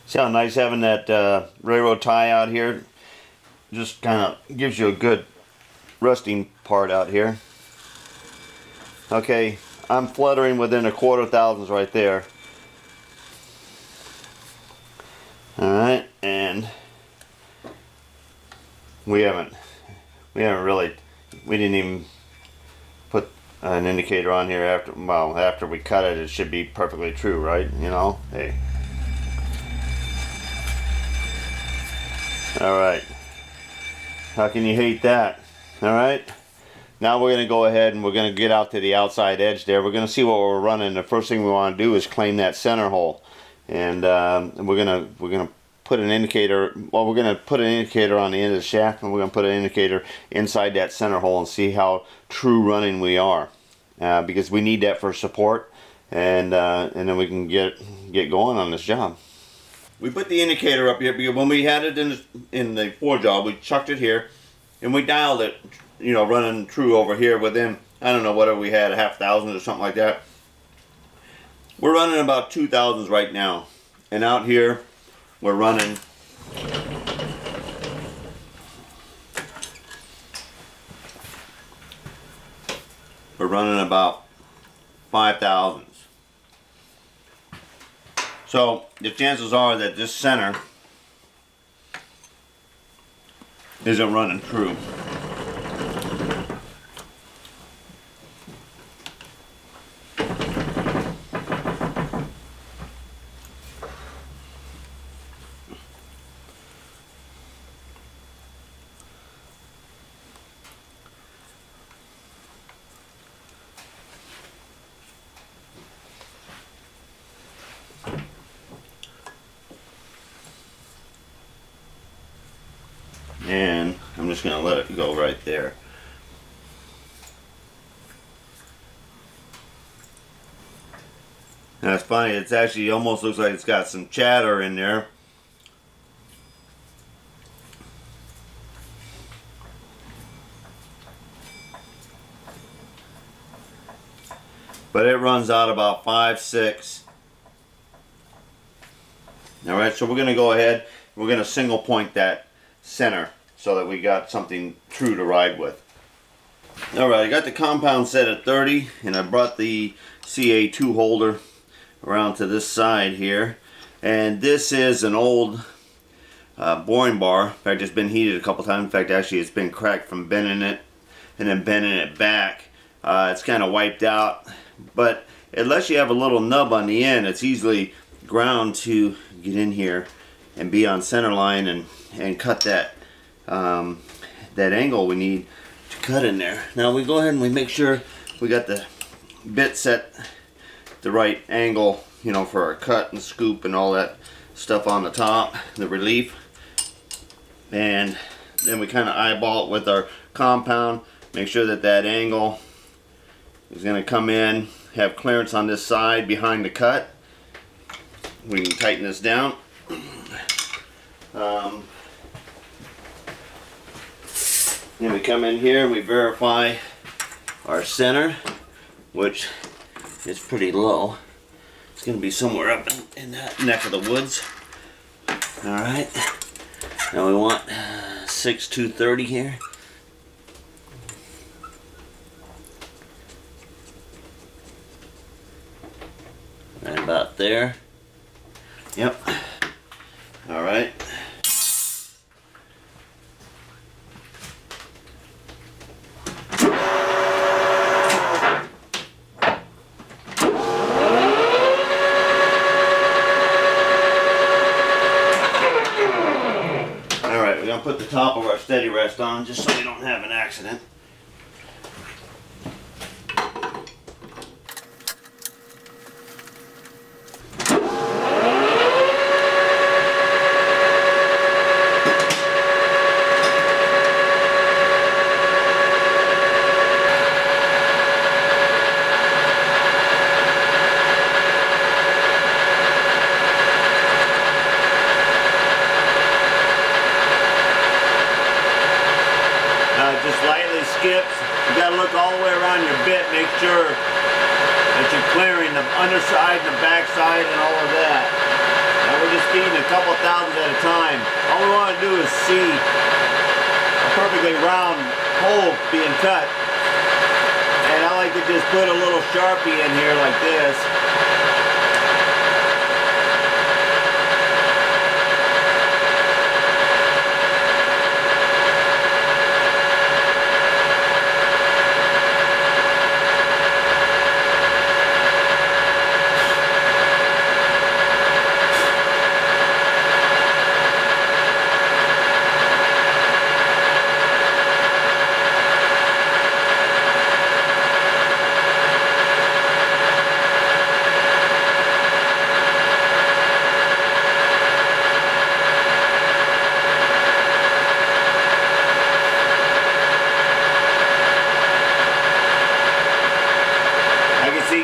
See how nice having that railroad tie out here? Just kind of gives you a good resting part out here. Okay, I'm fluttering within a quarter thousandths right there. Alright, and we didn't even put an indicator on here after we cut it. It should be perfectly true, right? You know, hey. Alright, how can you hate that? Alright, now we're going to go ahead and we're going to get out to the outside edge there. We're going to see what we're running. The first thing we want to do is claim that center hole, and we're going to put an indicator. Well, we're going to put an indicator on the end of the shaft, and we're going to put an indicator inside that center hole and see how true running we are, because we need that for support, and then we can get going on this job. We put the indicator up here because when we had it in the fore job, we chucked it here, and we dialed it, you know, running true over here within, I don't know, whatever we had, a half thousand or something like that. We're running about 2,000s right now, and out here we're running about 5,000s. So the chances are that this center isn't running true. And I'm just going to let it go right there. Now it's funny, it's actually almost looks like it's got some chatter in there. But it runs out about 5, 6. Alright, so we're going to go ahead, we're going to single point that center so that we got something true to ride with. Alright, I got the compound set at 30, and I brought the CA2 holder around to this side here, and this is an old boring bar. In fact, it's been heated a couple times. In fact, actually it's been cracked from bending it and then bending it back. It's kind of wiped out, but unless you have a little nub on the end, it's easily ground to get in here and be on center line and cut that that angle we need to cut in there. Now we go ahead and we make sure we got the bit set the right angle, you know, for our cut and scoop and all that stuff on the top, the relief, and then we kind of eyeball it with our compound, make sure that that angle is going to come in, have clearance on this side behind the cut. We can tighten this down. Then we come in here and we verify our center, which is pretty low. It's going to be somewhere up in that neck of the woods. Alright, now we want 6/230 here. Right about there. Yep. Alright. Alright, we're going to put the top of our steady rest on just so we don't have an accident. Just lightly skips. You got to look all the way around your bit, make sure that you're clearing the underside and the backside and all of that. Now we we're just feeding a couple thousand at a time. All we want to do is see a perfectly round hole being cut. And I like to just put a little Sharpie in here like this.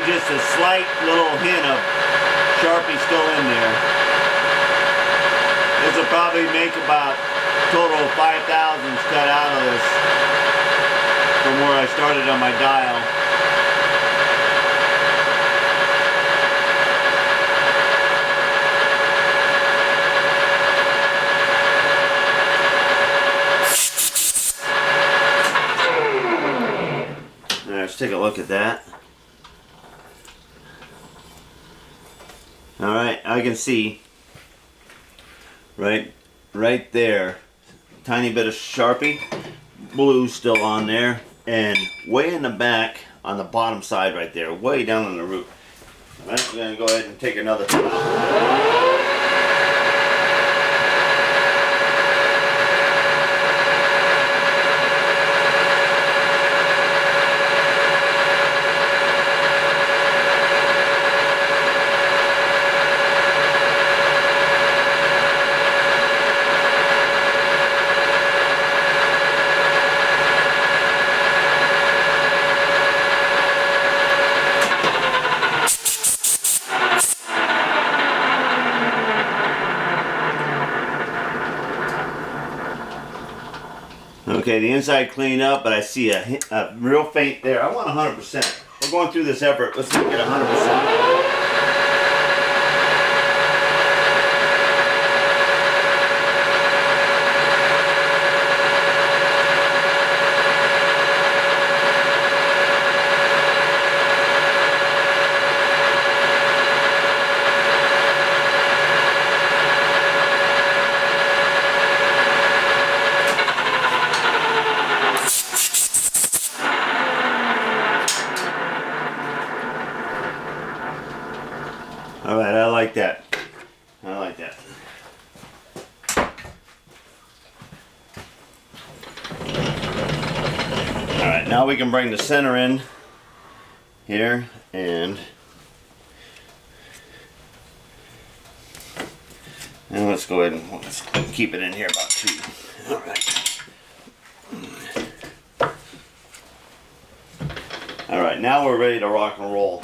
Just a slight little hint of Sharpie still in there. This will probably make about a total of 5,000s cut out of this from where I started on my dial. All right, let's take a look at that. Alright, I can see right there, tiny bit of Sharpie, blue still on there, and way in the back on the bottom side right there, way down on the root. I'm going to go ahead and take another towel. Okay, the inside cleaned up, but I see a real faint there. I want 100%. We're going through this effort. Let's make it 100%. Alright, I like that. I like that. Alright, now we can bring the center in here and let's go ahead and let's keep it in here about 2. Alright. Alright, now we're ready to rock and roll.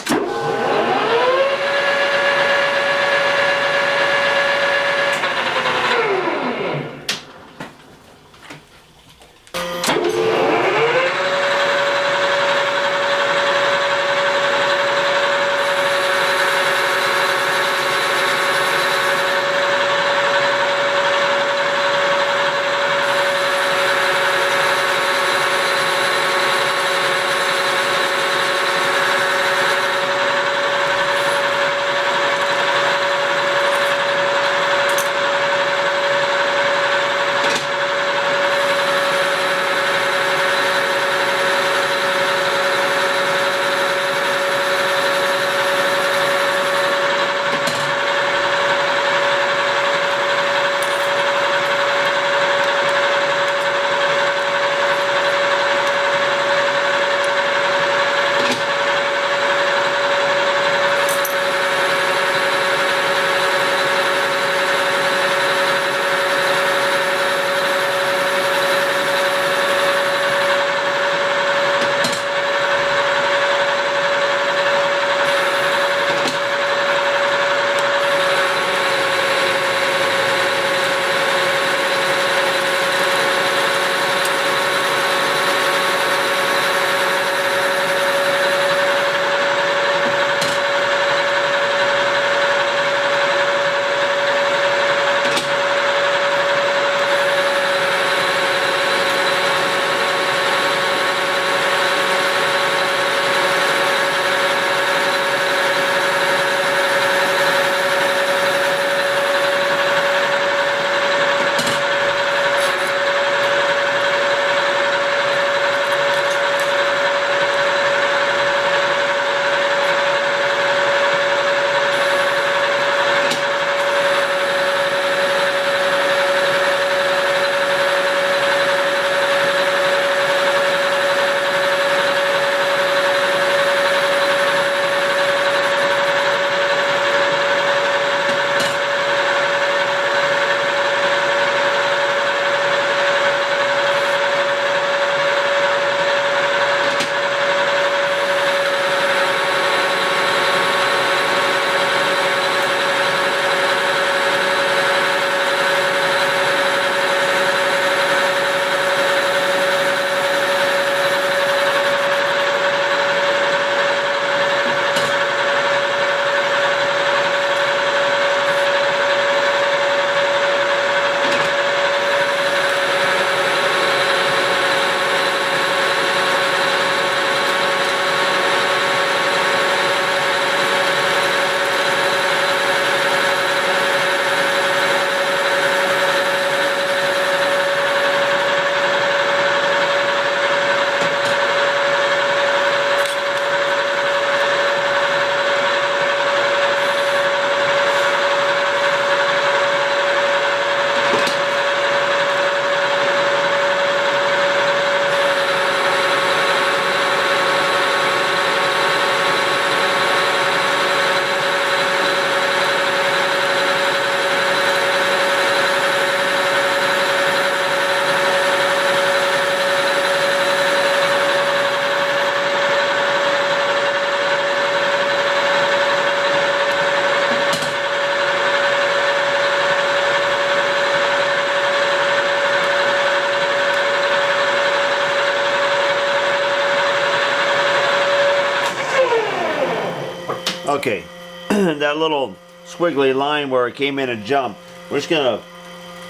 Okay, that little squiggly line where it came in and jumped, we're just gonna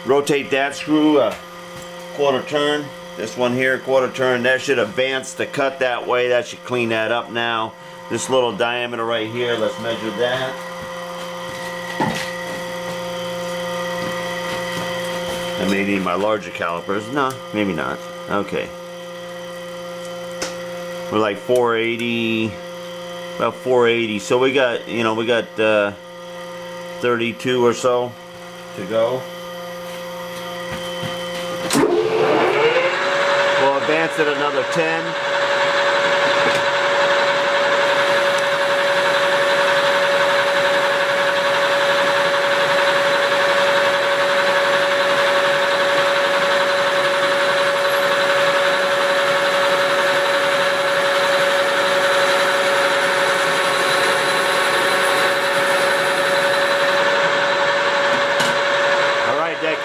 rotate that screw a quarter turn. This one here, quarter turn. That should advance the cut that way. That should clean that up now. This little diameter right here, let's measure that. I may need my larger calipers. No, maybe not. Okay. We're like 480, about 480. So we got, you know, we got 32 or so to go. We'll advance it another 10.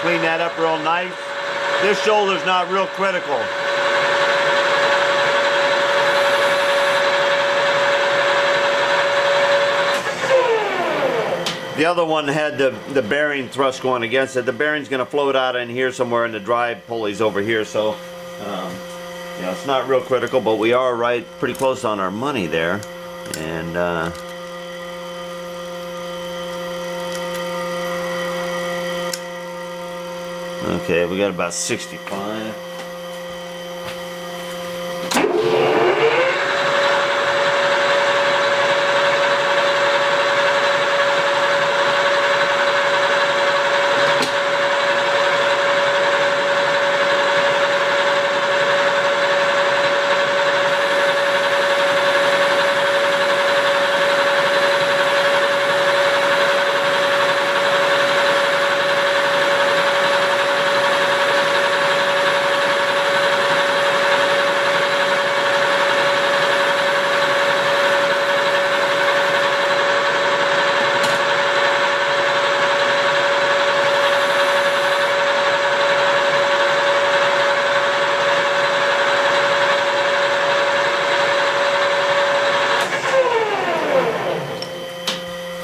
Clean that up real nice. This shoulder's not real critical. The other one had the bearing thrust going against it. The bearing's going to float out in here somewhere, and the drive pulley's over here, so you know, it's not real critical, but we are right pretty close on our money there. And okay, we got about 65.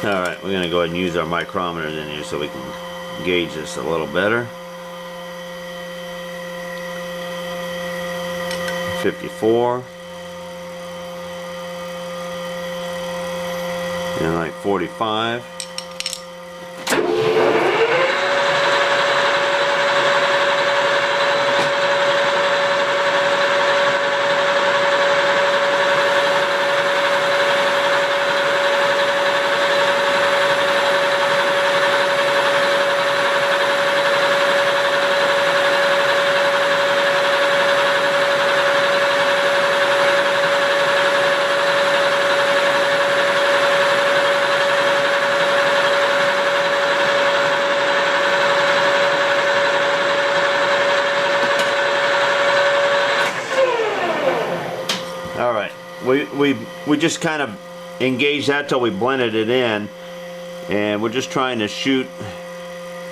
Alright, we're going to go ahead and use our micrometers in here so we can gauge this a little better. 54. And like 45. We just kind of engaged that till we blended it in, and we're just trying to shoot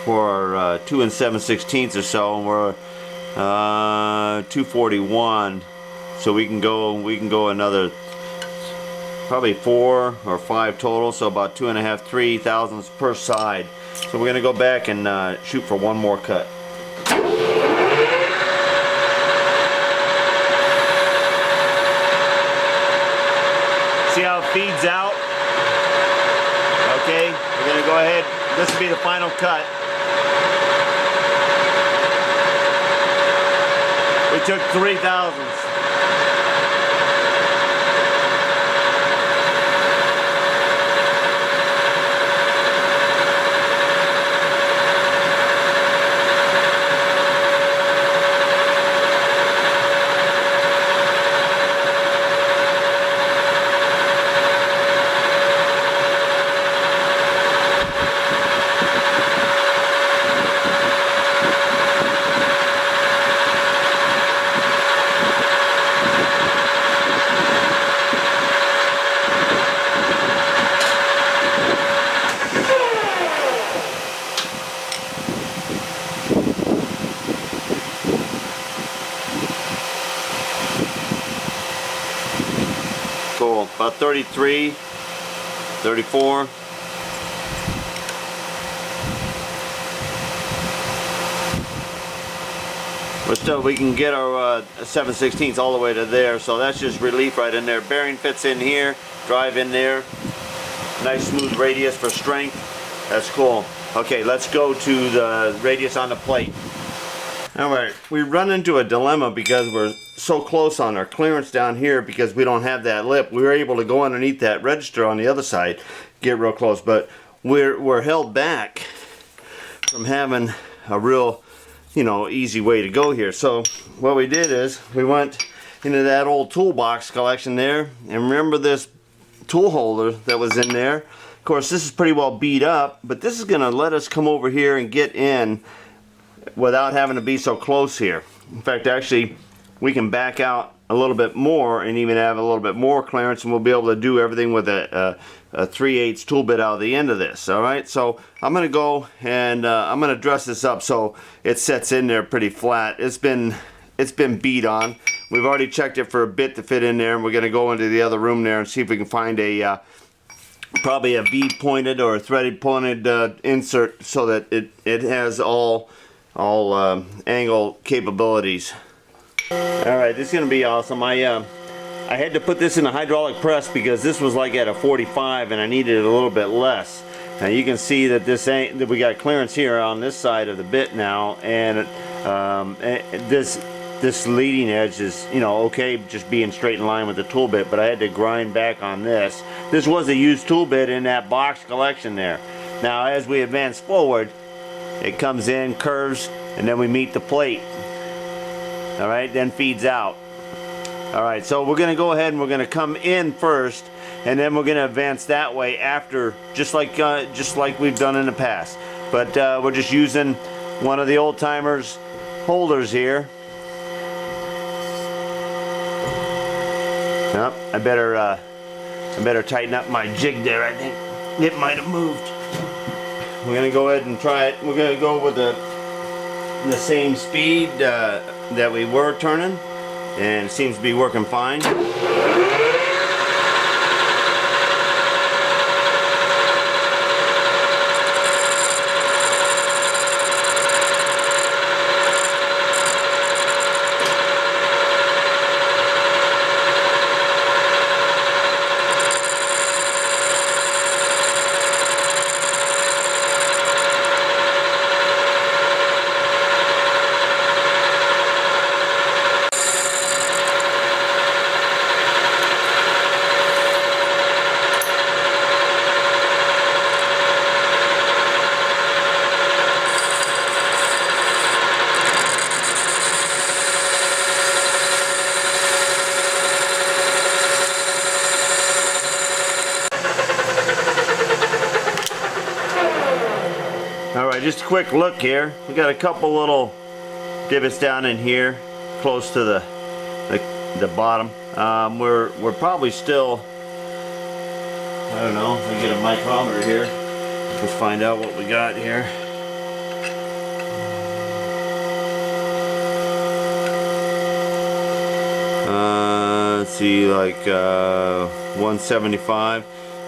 for 2 7/16 or so, and we're 241, so we can go another probably 4 or 5 total, so about 2.5, 3 thousandths per side. So we're gonna go back and shoot for one more cut. See how it feeds out? Okay, we're gonna go ahead. This will be the final cut. We took 3 thousandths. Cool, about 33. 34. But still, we can get our 7/16 all the way to there, so that's just relief right in there. Bearing fits in here, drive in there. Nice smooth radius for strength. That's cool. Okay, let's go to the radius on the plate. Alright, we run into a dilemma because we're so close on our clearance down here because we don't have that lip. We were able to go underneath that register on the other side, get real close, but we're held back from having a real, you know, easy way to go here. So what we did is we went into that old toolbox collection there, and remember this tool holder that was in there? Of course, this is pretty well beat up, but this is going to let us come over here and get in without having to be so close here. In fact, actually, we can back out a little bit more and even have a little bit more clearance, and we'll be able to do everything with a 3/8 tool bit out of the end of this. Alright, so I'm going to go and I'm going to dress this up so it sets in there pretty flat. It's been beat on. We've already checked it for a bit to fit in there, and we're going to go into the other room there and see if we can find a probably a bead pointed or a threaded pointed insert so that it has all angle capabilities. Alright, this is going to be awesome. I had to put this in a hydraulic press because this was like at a 45 and I needed it a little bit less. Now you can see that that we got clearance here on this side of the bit now, and this leading edge is, you know, okay, just being straight in line with the tool bit, but I had to grind back on this. This was a used tool bit in that box collection there. Now as we advance forward, it comes in, curves, and then we meet the plate. Alright, then feeds out. Alright, so we're going to go ahead and we're going to come in first, and then we're going to advance that way after, just like we've done in the past. But we're just using one of the old timers holders here. Oh, I better tighten up my jig there. I think it might have moved. We're gonna go ahead and try it. We're gonna go with the same speed that we were turning, and it seems to be working fine. Alright, just a quick look here. We got a couple little divots down in here, close to the bottom. We're probably still, I don't know, if we get a micrometer here. Let's find out what we got here. Let's see, like 175.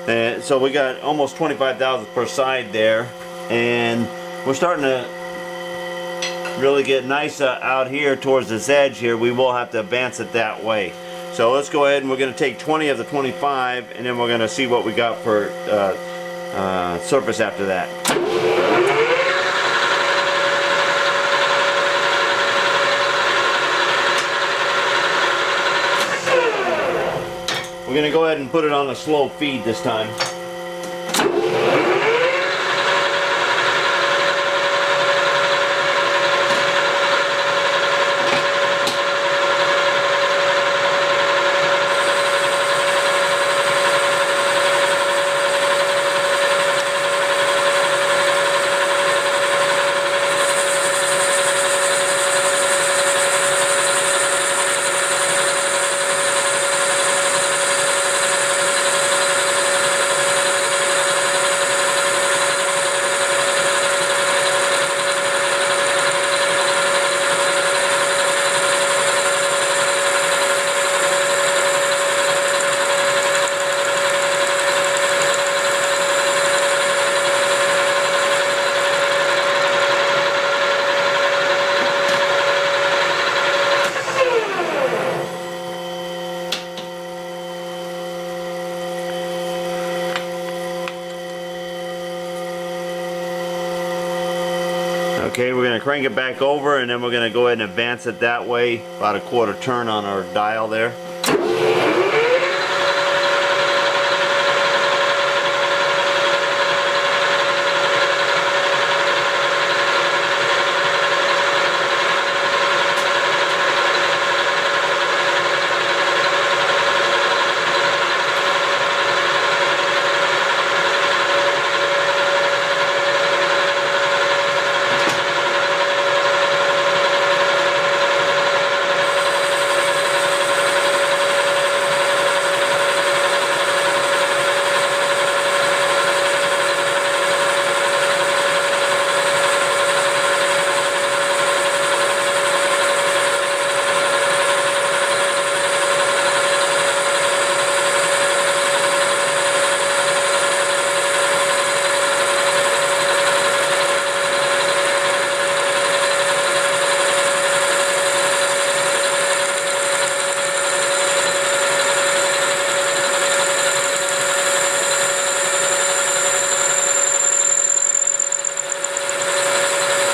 And so we got almost 25 thousandths per side there. And we're starting to really get nice out here towards this edge here. We will have to advance it that way. So let's go ahead and we're going to take 20 of the 25, and then we're going to see what we got for surface after that. We're going to go ahead and put it on a slow feed this time. Okay, we're going to crank it back over, and then we're going to go ahead and advance it that way, about a quarter turn on our dial there.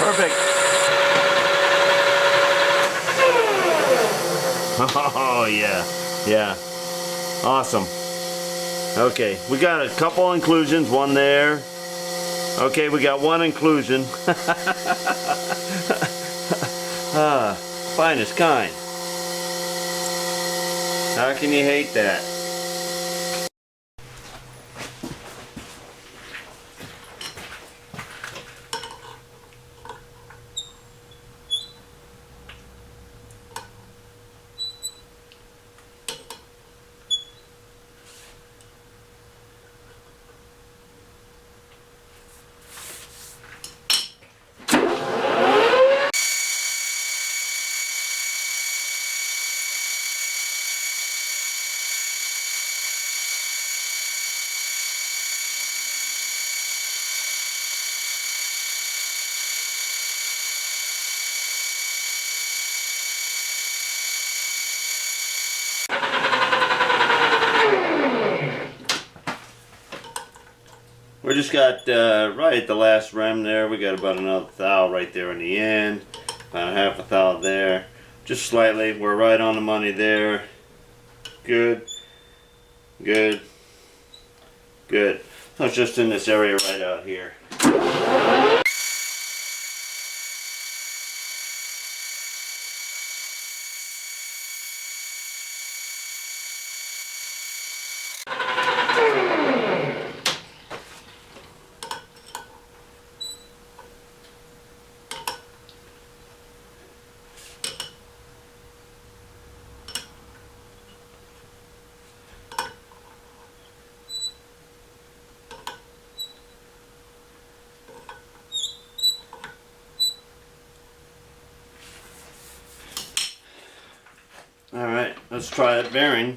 Perfect. Oh yeah, yeah, awesome. Okay, we got a couple inclusions, one there. Okay, we got one inclusion. Finest kind. How can you hate that? We just got right at the last rim there. We got about another thou right there in the end. About half a thou there. Just slightly. We're right on the money there. Good. Good. Good. So it's just in this area right out here. Alright, let's try that bearing.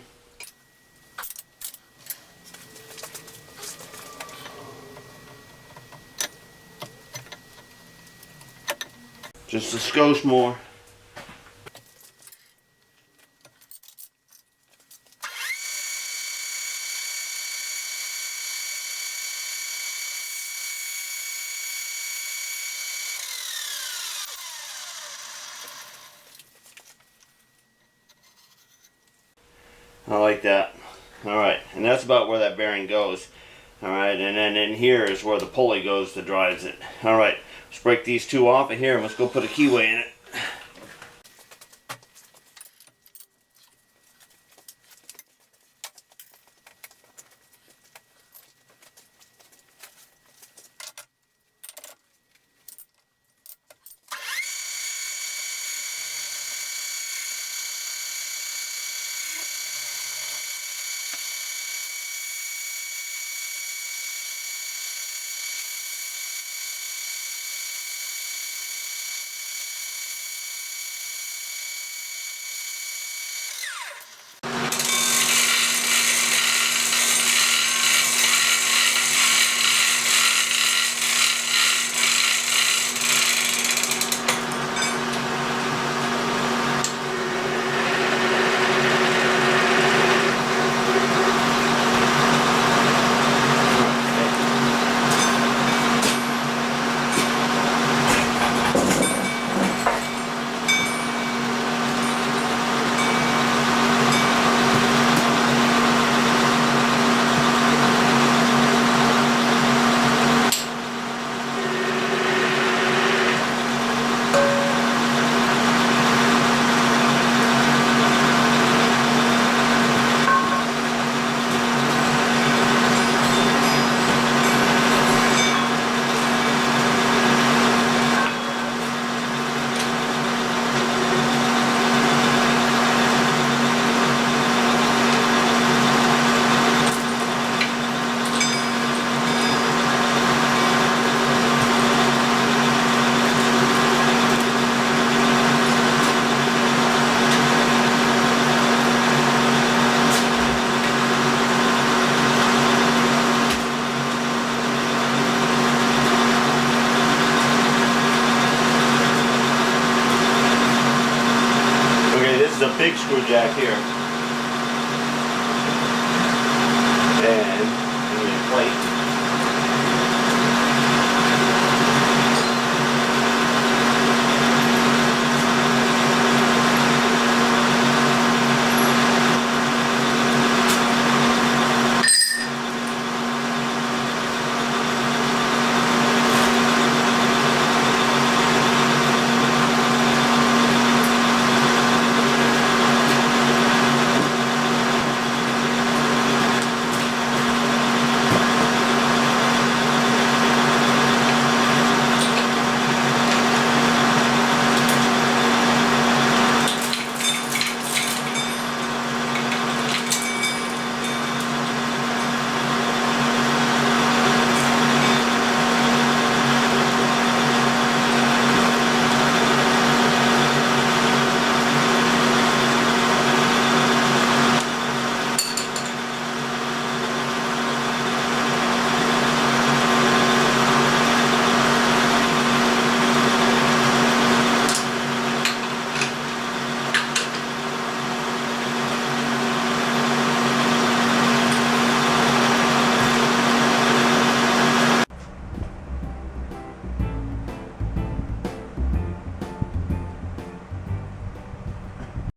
Just a skosh more. I like that. Alright, and that's about where that bearing goes. Alright, and then in here is where the pulley goes that drives it. Alright, let's break these two off of here and let's go put a keyway in it. screw jack here.